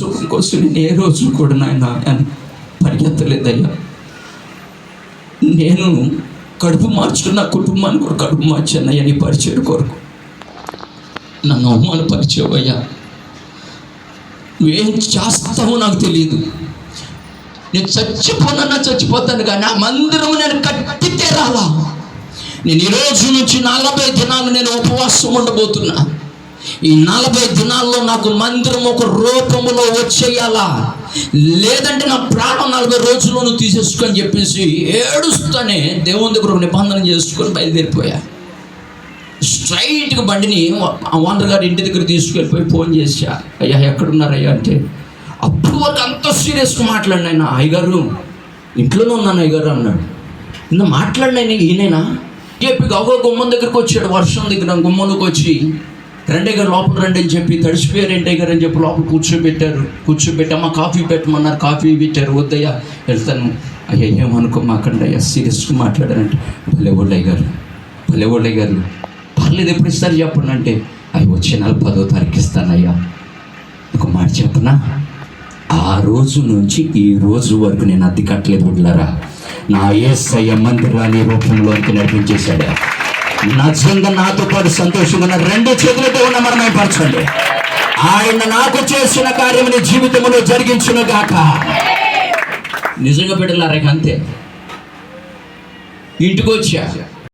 సుఖం కోసం నేను ఏ రోజు కూడా నాయన అని పరిగెత్తలేదయ్యా. నేను కడుపు మార్చుకున్న కుటుంబాన్ని కూడా కడుపు మార్చానయ్యా నీ పరిచయం కొరకు. నన్ను అవమానపరిచేవయ్యా. నువ్వేం చేస్తావో నాకు తెలియదు. నేను చచ్చిపోతాను కానీ ఆ మందిరం నేను కట్టితే రాలా. నేను ఈ రోజు నుంచి 40 దినాలు నేను ఉపవాసం ఉండబోతున్నా. ఈ 40 దినాల్లో నాకు మందిరం ఒక రూపంలో వచ్చేయాలా, లేదంటే నా ప్రాణం 40 రోజుల్లోనూ తీసేసుకొని చెప్పేసి ఏడుస్తానే దేవుని దగ్గర ఒక నిబంధన చేసుకొని బయలుదేరిపోయా. స్ట్రైట్గా బండిని ఓనర్ గారి ఇంటి దగ్గర తీసుకెళ్ళిపోయి ఫోన్ చేశా, అయ్యా ఎక్కడున్నారయ్యా అంటే, అప్పుడు వరకు అంత సీరియస్గా మాట్లాడినాయన. అయ్యగారు ఇంట్లోనే ఉన్నాను అయ్యగారు అన్నాడు. ఇంత మాట్లాడినాయన ఈయనైనా చెప్పి గవ్వ గుమ్మం దగ్గరికి వచ్చాడు. వర్షం దగ్గర గుమ్మంలోకి వచ్చి, రెండే గారు లోపల రండి అని చెప్పి, తడిసిపోయారు రెండే గారు అని చెప్పి లోపల కూర్చోబెట్టి అమ్మ కాఫీ పెట్టమన్నారు. కాఫీ పెట్టారు. వద్దయ్యా వెళ్తాను. అయ్యా ఏమనుకోమాకండి అయ్యా సీరియస్గా మాట్లాడారంటే, భలేవాళ్ళయ్య గారు పర్లేదు ఎప్పుడు ఇస్తారు చెప్పండి అంటే, అవి వచ్చే నెల 10వ తారీఖు ఇస్తానయ్యా. ఒక మాట చెప్పనా, ఆ రోజు నుంచి ఈ రోజు వరకు నేను అద్దె కట్టలేదు బిడ్డలారా. నా యేసయ్య మందిరాన్ని రూపంలోకి నడిపించేశాడు. నిజంగా నాతో పాటు సంతోషంగా ఉన్న 2 చేతులతో ఉన్న మనమే పరచండి. ఆయన నాకు చేసిన కార్యముని జీవితంలో జరిగించును గాక. నిజంగా బిడ్డలారా అంతే. ఇంటికి వచ్చా